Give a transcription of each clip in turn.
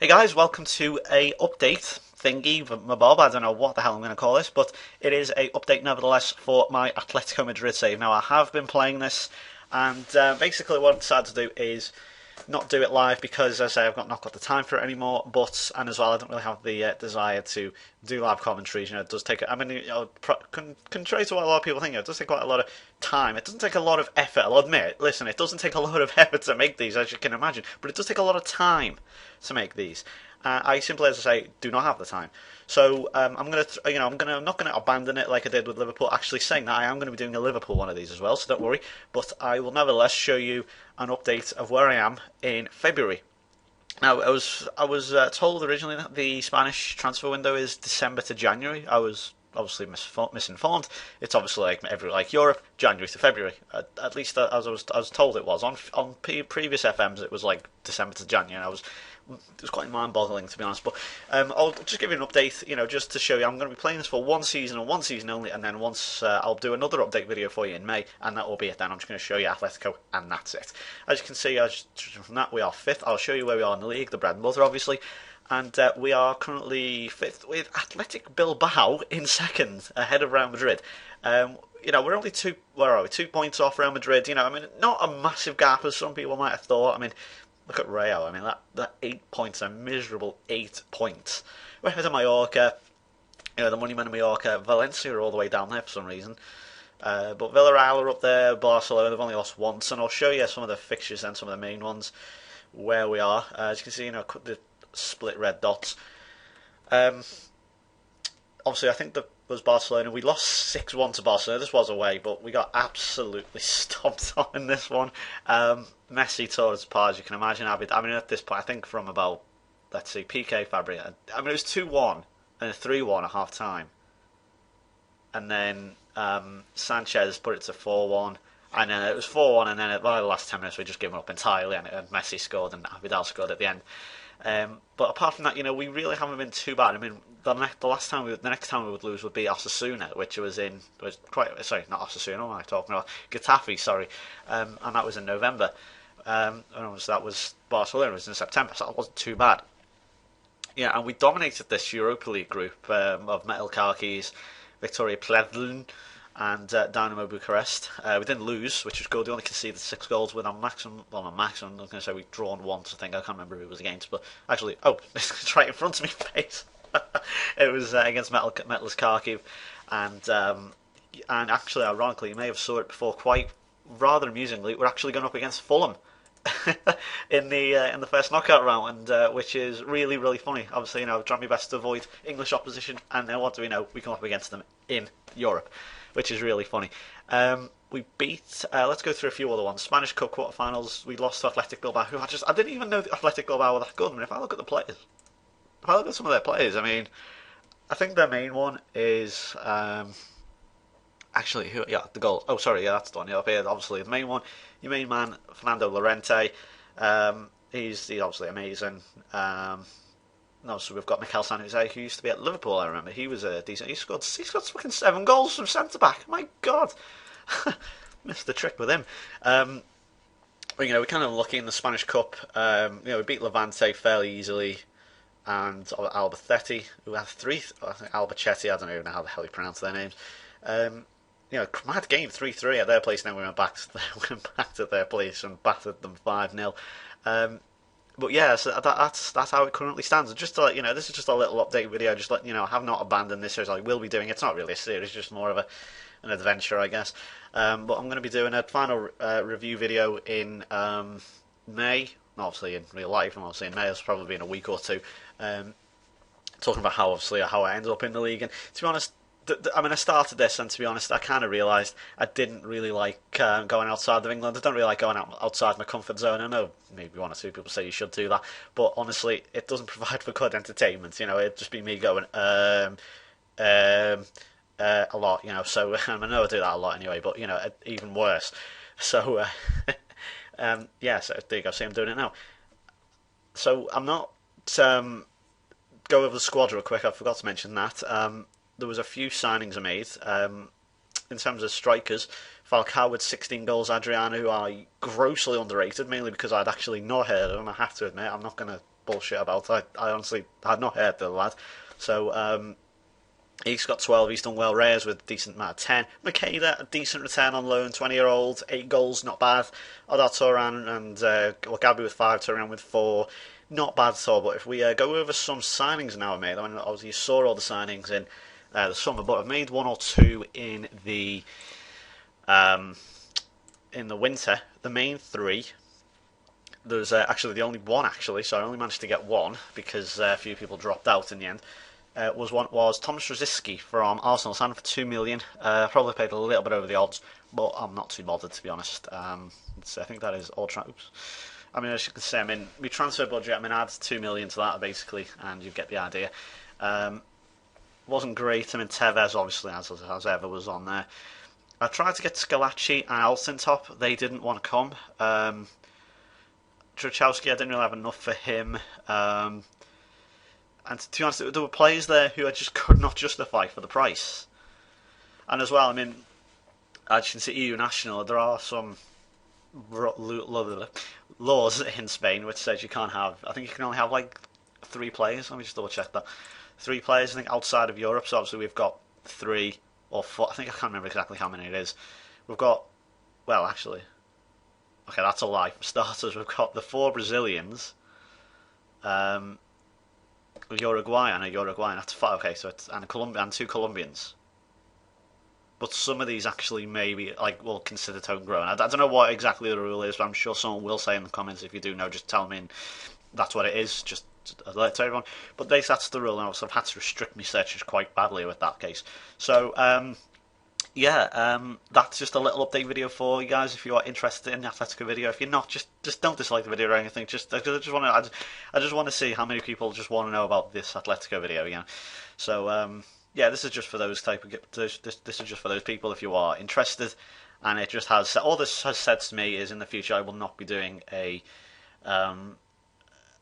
Hey guys, welcome to a update thingy for my Bob. I don't know what the hell I'm going to call this, but it is a update nevertheless for my Atletico Madrid save. Now I have been playing this, and basically what I decided to do is not do it live because, as I say, I've not got the time for it anymore. But and as well, I don't really have the desire to do live commentaries. It does take. I mean, contrary to what a lot of people think, it does take quite a lot of time. It doesn't take a lot of effort. I'll admit. Listen, it doesn't take a lot of effort to make these, as you can imagine, but it does take a lot of time to make these. I simply, as I say, do not have the time. So I'm not gonna abandon it like I did with Liverpool. Actually, saying that, I am going to be doing a Liverpool one of these as well, so don't worry. But I will nevertheless show you an update of where I am in February. Now, I was told originally that the Spanish transfer window is December to January. I was obviously misinformed. It's obviously like Europe, January to February. At least as I was told it was on previous FMs. It was like December to January. And it was quite mind-boggling, to be honest. But I'll just give you an update, just to show you. I'm going to be playing this for one season and one season only, and then once I'll do another update video for you in May, and that will be it. Then I'm just going to show you Atletico, and that's it. As you can see, from that we are fifth. I'll show you where we are in the league, the bread and butter, obviously. And we are currently fifth with Athletic Bilbao in second, ahead of Real Madrid. We're only where are we? 2 points off Real Madrid. Not a massive gap as some people might have thought. Look at Real. That 8 points, a miserable 8 points. We're ahead of Mallorca. The money men of Mallorca. Valencia are all the way down there for some reason. But Villarreal are up there. Barcelona, they've only lost once. And I'll show you some of the fixtures and some of the main ones where we are. As you can see, the split red dots. Obviously, I think that was Barcelona. We lost 6-1 to Barcelona. This was away, but we got absolutely stomped on in this one. Messi tore us apart, as you can imagine. At this point, I think from about, let's see, PK Fabregas. It was 2-1 and 3-1 at half time. And then Sanchez put it to 4-1. And then it was 4-1, and then by the last 10 minutes, we just given up entirely, and Messi scored, and Vidal scored at the end. But apart from that, we really haven't been too bad. The next time we would lose would be Osasuna, not Osasuna. What am I talking about? Getafe, sorry, and that was in November. That was Barcelona. It was in September, so that wasn't too bad. Yeah, and we dominated this Europa League group of Metal Kharkiv, Victoria Plzeň, and Dynamo Bucharest. We didn't lose, which was good. We only conceded 6 goals with our maximum. Well, not maximum. I was going to say we've drawn once. I can't remember who it was against, but actually, it's right in front of me face. It was against Metalist Kharkiv, and actually, ironically, you may have saw it before. Quite rather amusingly, we're actually going up against Fulham in the first knockout round, which is really, really funny. Obviously, trying my best to avoid English opposition, and then what do we know? We come up against them in Europe, which is really funny. We beat. Let's go through a few other ones. Spanish Cup quarterfinals. We lost to Athletic Bilbao, who I didn't even know that Athletic Bilbao were that good. If I look at the players, if I look at some of their players, I think their main one is actually the goal. Oh, sorry, that's the one. Up here, obviously the main one. Your main man, Fernando Llorente. He's obviously amazing. So we've got Mikel San Jose, who used to be at Liverpool. I remember he was a decent. He's got fucking 7 goals from centre back. My God, missed the trick with him. We're kind of lucky in the Spanish Cup. We beat Levante fairly easily, and Albacete, who had 3. I think Albacetti. I don't even know how the hell you pronounce their names. Mad game 3-3 at their place. Then we went back to their place and battered them 5-0. But yeah, so that's how it currently stands. And just to let you know, this is just a little update video. Just letting you know, I have not abandoned this series. I will be doing. It's not really a series, just more of an adventure, I guess. But I'm going to be doing a final review video in May. Obviously in real life, and obviously in May. It's probably in a week or two. Talking about how I ended up in the league. And to be honest, I started this, and to be honest, I kind of realised I didn't really like going outside of England. I don't really like going outside my comfort zone. I know maybe 1 or 2 people say you should do that, but honestly, it doesn't provide for good entertainment. It'd just be me going a lot. So I know I do that a lot anyway, but even worse. So so there you go. See, I'm doing it now. So I'm not go over the squad real quick. I forgot to mention that. There was a few signings I made. In terms of strikers, Falcao with 16 goals, Adriano, who I grossly underrated, mainly because I'd actually not heard of him. I have to admit, I'm not going to bullshit about. I honestly had not heard the lad. So he's got 12. He's done well. Reyes with a decent amount of 10. Makeda, a decent return on loan. 20-year-old, 8 goals, not bad. Oddar Turan and Gabi with 5. Turan with 4. Not bad at all. But if we go over some signings now, I made. I mean, obviously you saw all the signings in the summer, but I've made 1 or 2 in the winter. The main 3. There's actually the only one actually, so I only managed to get 1 because a few people dropped out in the end. Was Thomas Rosicky from Arsenal, signed for 2 million. Probably paid a little bit over the odds, but I'm not too bothered to be honest. I think that is all. I mean, as you can see, I mean, my transfer budget. I mean, add 2 million to that basically, and you get the idea. Wasn't great. I mean, Tevez obviously as ever was on there. I tried to get Scalacci and Altintop. They didn't want to come. Trachowski, I didn't really have enough for him. And to be honest, there were players there who I just could not justify for the price. And as well, I mean, as you can see, EU National, there are some laws in Spain which says you can't have, I think you can only have like 3 players. Let me just double check that. 3 players, I think, outside of Europe. So obviously we've got 3 or 4. I think I can't remember exactly how many it is. We've got, well, actually, okay, that's a lie. For starters, we've got the 4 Brazilians, Uruguay and a Uruguayan. That's 5. Okay, so it's and a Colombian and 2 Colombians. But some of these actually maybe like will considered homegrown. I don't know what exactly the rule is, but I'm sure someone will say in the comments. If you do know, just tell me. And that's what it is. Just alert to everyone. But basically, that's the rule, and also I've had to restrict my searches quite badly with that case. So that's just a little update video for you guys. If you are interested in the Atletico video, if you're not, just don't dislike the video or anything. I just want to see how many people just want to know about this Atletico video. You know, so yeah, this is just for those this is just for those people if you are interested. And it just has all this has said to me is in the future I will not be doing a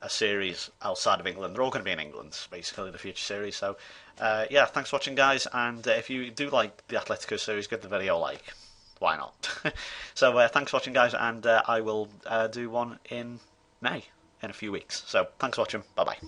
series outside of England. They're all going to be in England, basically, the future series. So, yeah, thanks for watching, guys. And if you do like the Atletico series, give the video a like. Why not? So, thanks for watching, guys, and I will do one in May, in a few weeks. So, thanks for watching. Bye-bye.